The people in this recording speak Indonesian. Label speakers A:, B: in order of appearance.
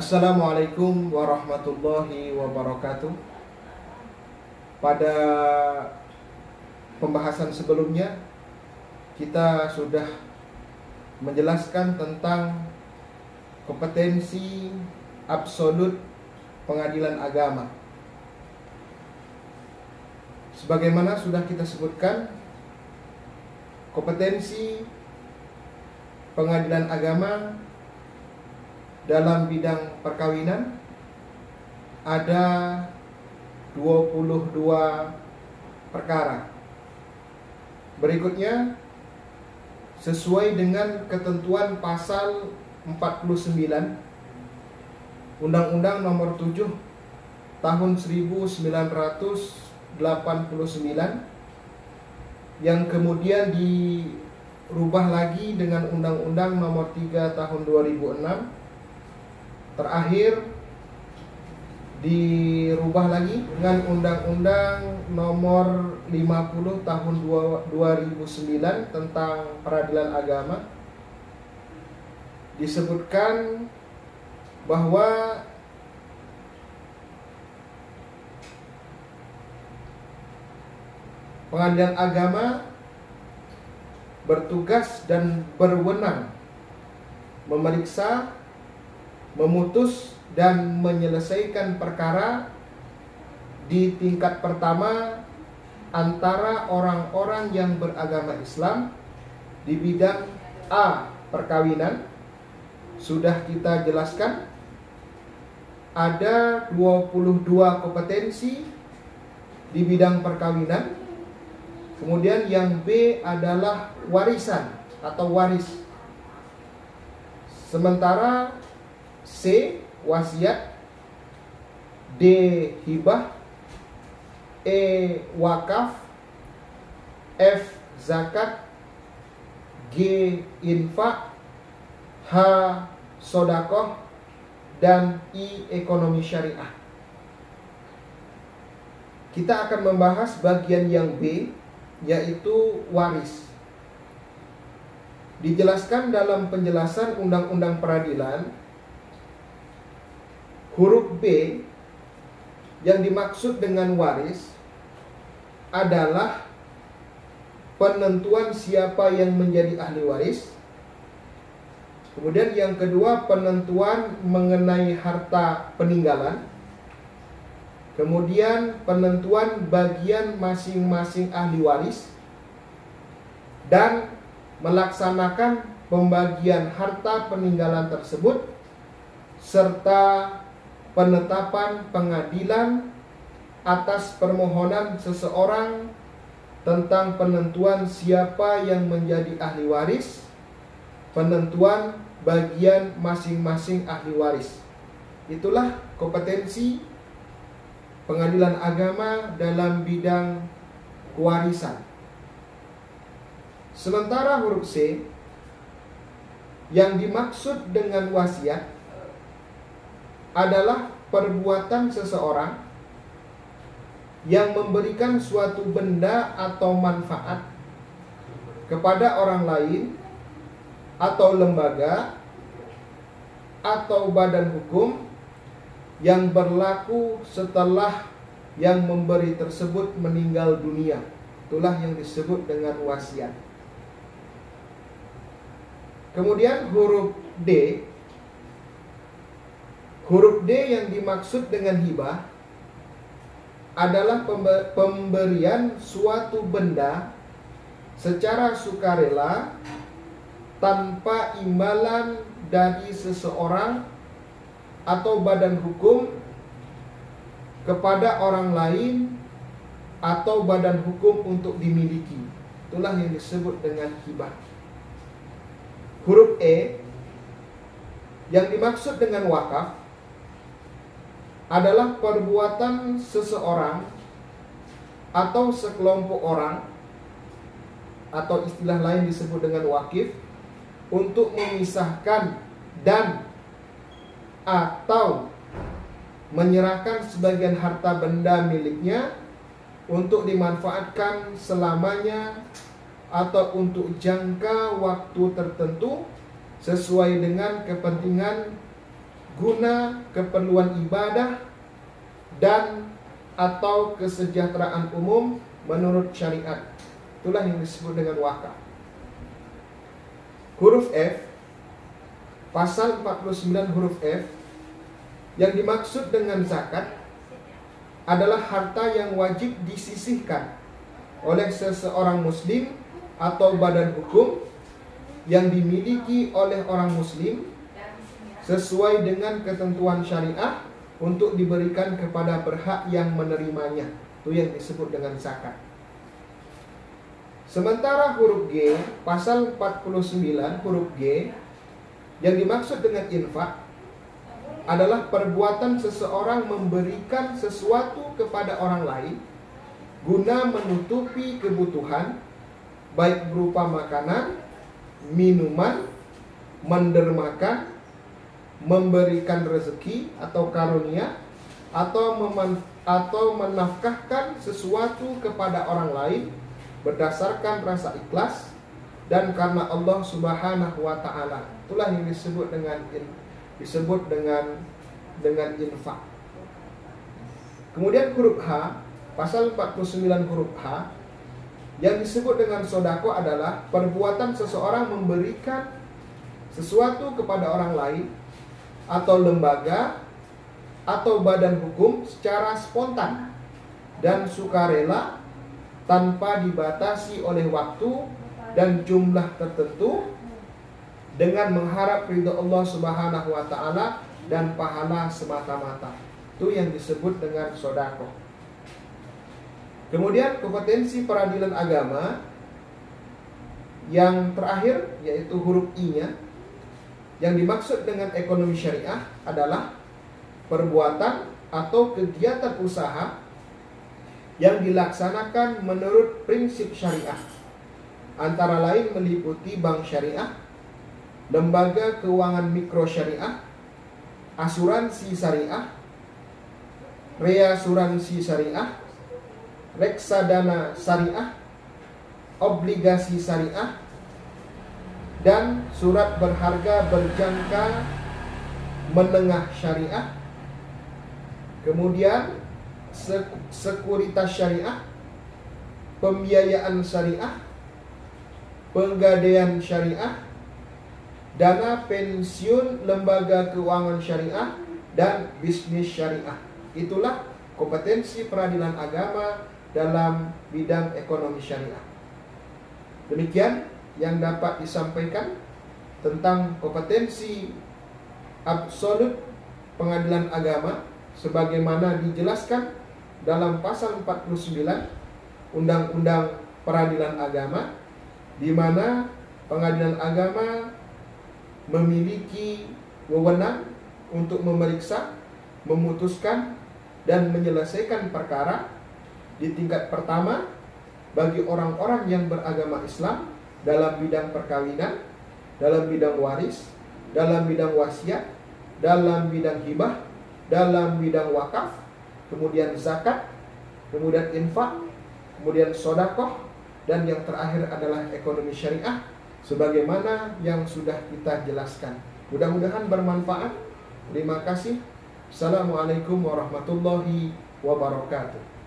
A: Assalamualaikum warahmatullahi wabarakatuh. Pada pembahasan sebelumnya kita sudah menjelaskan tentang kompetensi absolut pengadilan agama. Sebagaimana sudah kita sebutkan, kompetensi pengadilan agama dalam bidang perkawinan ada 22 perkara. Berikutnya, sesuai dengan ketentuan pasal 49 Undang-Undang Nomor 7 Tahun 1989 yang kemudian dirubah lagi dengan Undang-Undang Nomor 3 Tahun 2006, terakhir dirubah lagi dengan Undang-Undang Nomor 50 Tahun 2009 tentang peradilan agama. Disebutkan bahwa pengadilan agama bertugas dan berwenang memeriksa, memutus dan menyelesaikan perkara di tingkat pertama antara orang-orang yang beragama Islam di bidang A. Perkawinan. Sudah kita jelaskan ada 22 kompetensi di bidang perkawinan. Kemudian yang B adalah warisan atau waris. Sementara C wasiat, D hibah, E wakaf, F zakat, G infak, H sodakoh, dan I ekonomi syariah. Kita akan membahas bagian yang B, yaitu waris. Dijelaskan dalam penjelasan Undang-Undang Peradilan, huruf B yang dimaksud dengan waris adalah penentuan siapa yang menjadi ahli waris. Kemudian yang kedua, penentuan mengenai harta peninggalan. Kemudian penentuan bagian masing-masing ahli waris dan melaksanakan pembagian harta peninggalan tersebut, serta penetapan pengadilan atas permohonan seseorang tentang penentuan siapa yang menjadi ahli waris, penentuan bagian masing-masing ahli waris. Itulah kompetensi pengadilan agama dalam bidang kewarisan. Sementara huruf C yang dimaksud dengan wasiat adalah perbuatan seseorang yang memberikan suatu benda atau manfaat kepada orang lain atau lembaga atau badan hukum yang berlaku setelah yang memberi tersebut meninggal dunia. Itulah yang disebut dengan wasiat. Kemudian huruf D. Huruf D yang dimaksud dengan hibah adalah pemberian suatu benda secara sukarela tanpa imbalan dari seseorang atau badan hukum kepada orang lain atau badan hukum untuk dimiliki. Itulah yang disebut dengan hibah. Huruf E yang dimaksud dengan wakaf adalah perbuatan seseorang atau sekelompok orang, atau istilah lain disebut dengan wakif, untuk memisahkan dan atau menyerahkan sebagian harta benda miliknya untuk dimanfaatkan selamanya atau untuk jangka waktu tertentu sesuai dengan kepentingan guna keperluan ibadah dan atau kesejahteraan umum menurut syariat. Itulah yang disebut dengan wakaf. Huruf F, pasal 49 huruf F, yang dimaksud dengan zakat adalah harta yang wajib disisihkan oleh seseorang muslim atau badan hukum yang dimiliki oleh orang muslim sesuai dengan ketentuan syariah untuk diberikan kepada berhak yang menerimanya. Itu yang disebut dengan zakat. Sementara huruf G, pasal 49 huruf G, yang dimaksud dengan infak adalah perbuatan seseorang memberikan sesuatu kepada orang lain guna menutupi kebutuhan, baik berupa makanan, minuman, mendermakan, memberikan rezeki atau karunia, atau menafkahkan sesuatu kepada orang lain berdasarkan rasa ikhlas dan karena Allah Subhanahu wa taala. Itulah yang disebut dengan infak. Kemudian huruf H, pasal 49 huruf H, yang disebut dengan sodako adalah perbuatan seseorang memberikan sesuatu kepada orang lain atau lembaga atau badan hukum secara spontan dan sukarela tanpa dibatasi oleh waktu dan jumlah tertentu dengan mengharap ridho Allah Subhanahu wa taala dan pahala semata-mata. Itu yang disebut dengan sodako. Kemudian kompetensi peradilan agama yang terakhir, yaitu huruf I-nya, yang dimaksud dengan ekonomi syariah adalah perbuatan atau kegiatan usaha yang dilaksanakan menurut prinsip syariah, antara lain meliputi bank syariah, lembaga keuangan mikro syariah, asuransi syariah, reasuransi syariah, reksadana syariah, obligasi syariah, dan surat berharga berjangka menengah syariah. Kemudian sekuritas syariah, pembiayaan syariah, penggadaian syariah, dana pensiun lembaga keuangan syariah, dan bisnis syariah. Itulah kompetensi peradilan agama dalam bidang ekonomi syariah. Demikian yang dapat disampaikan tentang kompetensi absolut pengadilan agama sebagaimana dijelaskan dalam pasal 49 Undang-Undang Peradilan Agama, di mana pengadilan agama memiliki wewenang untuk memeriksa, memutuskan, dan menyelesaikan perkara di tingkat pertama bagi orang-orang yang beragama Islam dalam bidang perkawinan, dalam bidang waris, dalam bidang wasiat, dalam bidang hibah, dalam bidang wakaf, kemudian zakat, kemudian infak, kemudian sodakoh, dan yang terakhir adalah ekonomi syariah sebagaimana yang sudah kita jelaskan. Mudah-mudahan bermanfaat. Terima kasih. Assalamualaikum warahmatullahi wabarakatuh.